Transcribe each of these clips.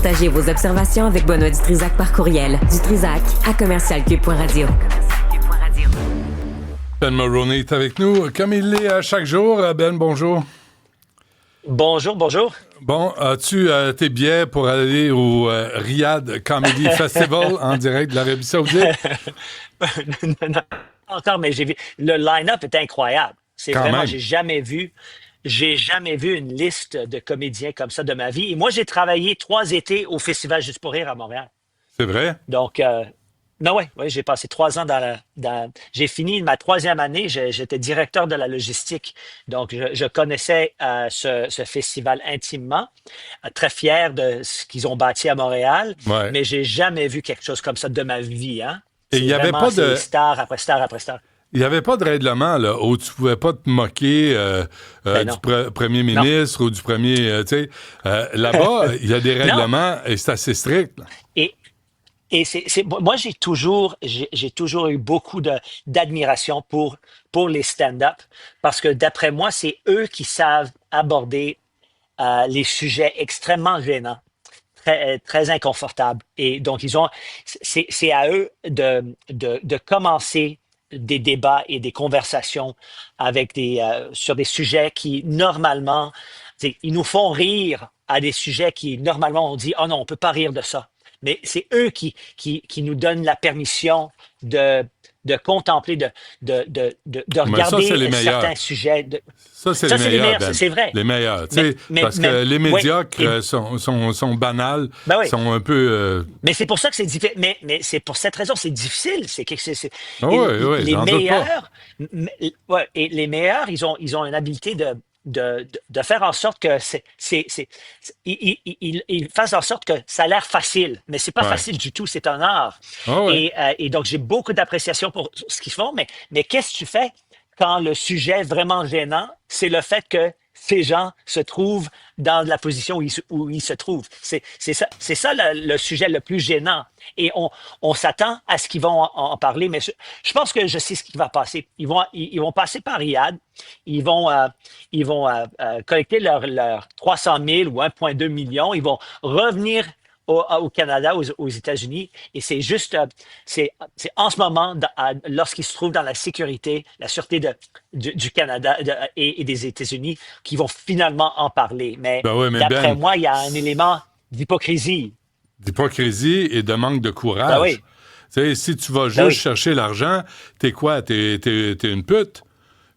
Partagez vos observations avec Benoît Dutrisac par courriel. dutrisac@commercialcube.radio. Ben Mulroney est avec nous, comme il l'est à chaque jour. Ben, bonjour. Bonjour, bonjour. Bon, as-tu tes billets pour aller au Riyadh Comedy Festival en direct de l'Arabie Saoudite? Non, encore, mais j'ai vu. Le line-up est incroyable. C'est Quand vraiment, même. j'ai jamais vu une liste de comédiens comme ça de ma vie. Et moi, j'ai travaillé 3 étés au Festival Juste pour rire à Montréal. C'est vrai? Donc, non, ouais, j'ai passé 3 ans j'ai fini ma 3e année, j'étais directeur de la logistique. Donc, je connaissais ce festival intimement, très fier de ce qu'ils ont bâti à Montréal, Ouais. mais j'ai jamais vu quelque chose comme ça de ma vie, hein. Et il C'est n'y avait vraiment, pas de... c'est star après star après star. Il n'y avait pas de règlement là, où tu pouvais pas te moquer Ben du non. premier Non. ministre ou du premier... tu sais, là-bas, il y a des Non. règlements et c'est assez strict, là. Et, et moi, j'ai toujours eu beaucoup d'admiration pour les stand-up parce que d'après moi, c'est eux qui savent aborder les sujets extrêmement gênants, très inconfortables. Et donc, c'est à eux de commencer des débats et des conversations avec sur des sujets qui, normalement, ils nous font rire à des sujets qui, normalement, on dit, oh non, on peut pas rire de ça. Mais c'est eux qui nous donnent la permission de contempler, de Mais ça, regarder c'est les meilleurs. certains sujets. Ça, c'est Ça, les c'est les meilleurs, meilleurs, Ben. c'est vrai. Les meilleurs, tu sais, parce que les oui. médiocres sont banals, Ben oui. sont un peu... Mais c'est pour ça que c'est difficile. Mais c'est pour cette raison, c'est difficile. Ah oui, les j'en doute pas. meilleurs, ouais, et les meilleurs, ils ont une habileté de faire en sorte que ils fassent en sorte que ça a l'air facile, mais c'est pas Ouais. facile du tout. C'est un art. Ah ouais. Et donc j'ai beaucoup d'appréciation pour ce qu'ils font. Mais qu'est-ce que tu fais quand le sujet vraiment gênant, c'est le fait que ces gens se trouvent dans la position où ils se trouvent. C'est ça le sujet le plus gênant. Et on s'attend à ce qu'ils vont en parler, mais je pense que je sais ce qui va passer. Ils vont passer par Riyad, ils vont collecter leurs 300 000 ou 1,2 million, ils vont revenir au Canada, aux États-Unis, et c'est juste, c'est en ce moment, lorsqu'ils se trouvent dans la sécurité, la sûreté du Canada et des États-Unis, qu'ils vont finalement en parler. Mais Ben oui, mais d'après Ben, moi, il y a un élément d'hypocrisie. d'hypocrisie et de manque de courage. Ben oui. Tu sais, si tu vas juste Ben oui. chercher l'argent, t'es quoi? T'es une pute,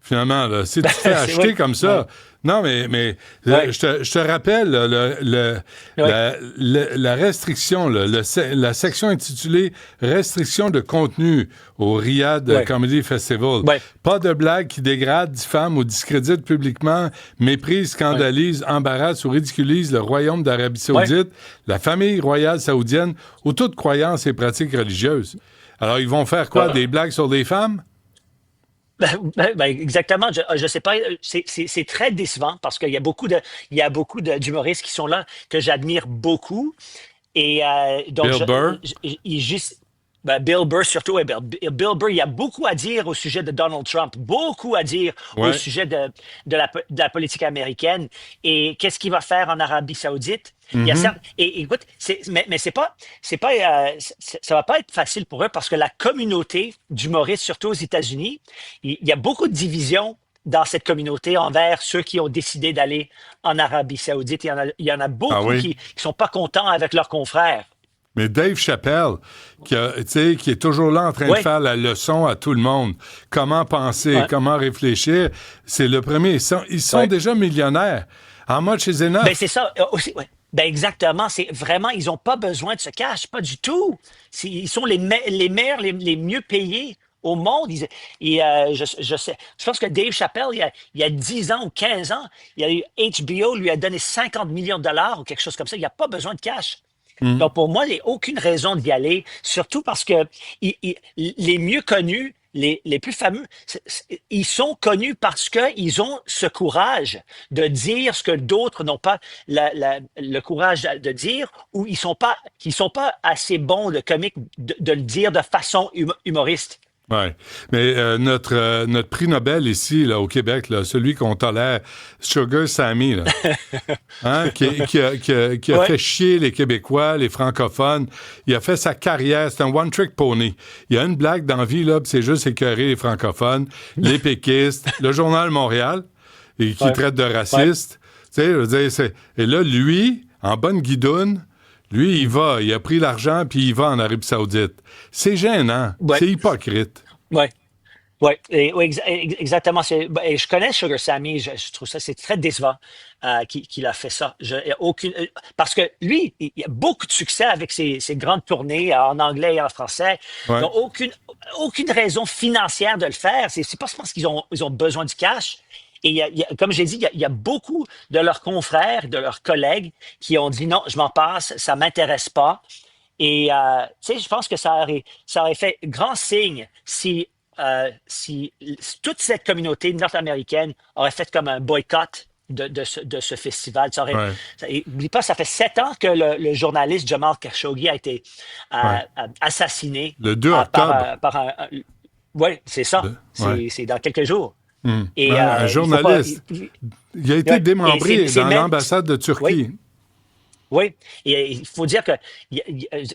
finalement, là. Si tu te fais acheter Oui. comme ça... Ouais. Non, mais Ouais. je te rappelle là, Ouais. la restriction, là, la section intitulée « Restriction de contenu » au Riyadh Ouais. Comedy Festival. Ouais. Pas de blagues qui dégradent, diffament ou discréditent publiquement, méprisent, scandalisent, embarrassent ou ridiculisent le royaume d'Arabie Saoudite, la famille royale saoudienne ou toute croyance et pratique religieuse. Alors, ils vont faire quoi? Des blagues sur des femmes? Exactement. Je sais pas. C'est très décevant parce qu'il y a beaucoup d'humoristes qui sont là que j'admire beaucoup. Et donc, Bill Burr? Bill Burr surtout. Et Bill Burr, il y a beaucoup à dire au sujet de Donald Trump, beaucoup à dire au Ouais. sujet de la politique américaine. Et qu'est-ce qu'il va faire en Arabie Saoudite? Il y a et écoute, mais ça va pas être facile pour eux parce que la communauté d'humoristes, surtout aux États-Unis, il y a beaucoup de divisions dans cette communauté envers ceux qui ont décidé d'aller en Arabie Saoudite. Il y en a beaucoup Ah oui? qui sont pas contents avec leurs confrères. Mais Dave Chappelle, qui est toujours là en train de Oui. faire la leçon à tout le monde, comment penser, Ouais. comment réfléchir, c'est le premier. Ils sont Ouais. déjà millionnaires. How much is enough? Ben c'est ça aussi. Ouais. Ben exactement. C'est vraiment, ils n'ont pas besoin de se cash, pas du tout. Ils sont les meilleurs, les mieux payés au monde. Je sais. Je pense que Dave Chappelle, il y a 10 ans ou 15 ans, HBO lui a donné 50 millions de dollars ou quelque chose comme ça. Il n'y a pas besoin de cash. Donc, pour moi, il n'y a aucune raison d'y aller, surtout parce que les mieux connus, les plus fameux, ils sont connus parce qu'ils ont ce courage de dire ce que d'autres n'ont pas le courage de dire, ou qu'ils sont pas assez bons de comiques de le dire de façon humoriste. Oui. Mais notre prix Nobel ici, là, au Québec, là, celui qu'on tolère, Sugar Sammy, là, hein, qui a fait chier les Québécois, les francophones. Il a fait sa carrière. C'est un one-trick pony. Il y a une blague dans la vie, là, puis c'est juste écœurer les francophones, les péquistes, le Journal Montréal, et qui traite de racistes. Tu sais, je veux dire, et là, lui, en bonne guidoune, lui, il a pris l'argent, puis il va en Arabie Saoudite. C'est gênant. Ouais. C'est hypocrite. Oui. Oui, exactement. Et je connais Sugar Sammy, je trouve ça, c'est très décevant qu'il a fait ça. Parce que lui, il a beaucoup de succès avec ses grandes tournées en anglais et en français. Ouais. Donc, aucune raison financière de le faire. C'est pas parce qu'ils ont besoin du cash. Et comme j'ai dit, il y a beaucoup de leurs confrères, de leurs collègues qui ont dit non, je m'en passe, ça m'intéresse pas. Et tu sais, je pense que ça aurait fait grand signe si toute cette communauté nord-américaine aurait fait comme un boycott de ce festival. N'oublie pas, ça fait 7 ans que le journaliste Jamal Khashoggi a été assassiné. Le 2 octobre. Oui, c'est ça. C'est dans quelques jours. Et, un journaliste. Il a été démembré dans l'ambassade de Turquie. Oui, et il faut dire que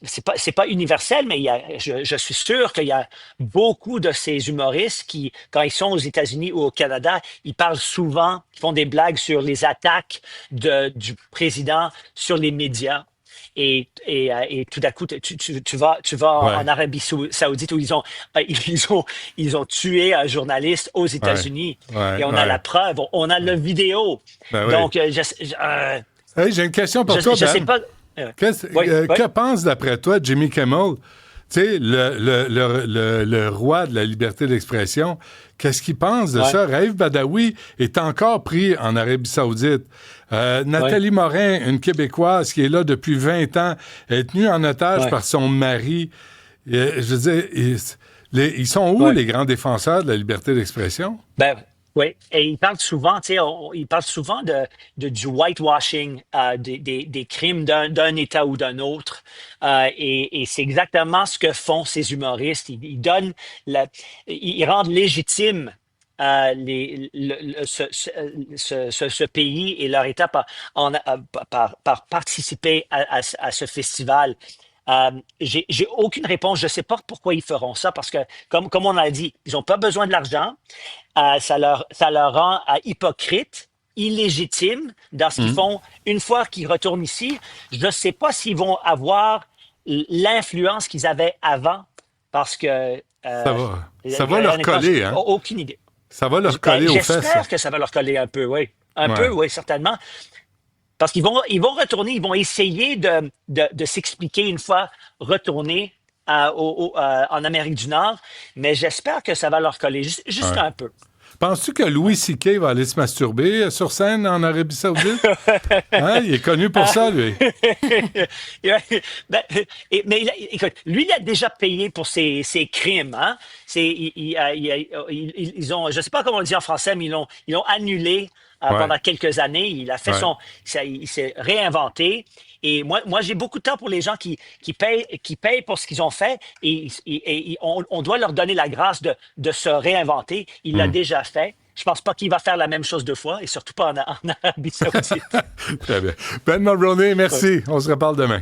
c'est pas universel, mais je suis sûr qu'il y a beaucoup de ces humoristes qui, quand ils sont aux États-Unis ou au Canada, ils parlent souvent, ils font des blagues sur les attaques du président sur les médias. Et tout d'un coup, tu vas en Arabie Saoudite où ils ont tué un journaliste aux États-Unis. Et on a la preuve, on a la vidéo. Donc, hey, j'ai une question pour toi, Ben. Je sais pas. Que pense, d'après toi, Jimmy Kimmel, tu sais, le roi de la liberté d'expression, qu'est-ce qu'il pense de ça? Raif Badawi est encore pris en Arabie Saoudite. Nathalie Morin, une Québécoise qui est là depuis 20 ans, est tenue en otage par son mari. Je veux dire, ils sont où, les grands défenseurs de la liberté d'expression? Oui, et il parle souvent, tu sais, du whitewashing des crimes d'un État ou d'un autre, et c'est exactement ce que font ces humoristes. Ils rendent légitime ce pays et leur État par participer à ce festival. J'ai aucune réponse. Je ne sais pas pourquoi ils feront ça, parce que, comme on a dit, ils n'ont pas besoin de l'argent. Ça leur rend hypocrites, illégitimes dans ce qu'ils font. Une fois qu'ils retournent ici, je ne sais pas s'ils vont avoir l'influence qu'ils avaient avant, parce que... ça va leur coller, hein? Aucune idée. Ça va leur coller aux fesses. J'espère que ça va leur coller un peu, oui. Un peu, oui, certainement. Parce qu'ils vont retourner, ils vont essayer de s'expliquer une fois retournés en Amérique du Nord, mais j'espère que ça va leur coller juste un peu. Penses-tu que Louis C.K. va aller se masturber sur scène en Arabie Saoudite? Hein? Il est connu pour ça, lui. Mais écoute, lui, il a déjà payé pour ses crimes. Hein? Ils ont, je ne sais pas comment on dit en français, mais ils l'ont annulé pendant quelques années. Il a fait il s'est réinventé. Et moi, j'ai beaucoup de temps pour les gens qui payent pour ce qu'ils ont fait, et on doit leur donner la grâce de se réinventer. Il l'a déjà fait. Je pense pas qu'il va faire la même chose 2 fois, et surtout pas en Arabie Saoudite. Très bien. Ben Mulroney, merci. On se reparle demain.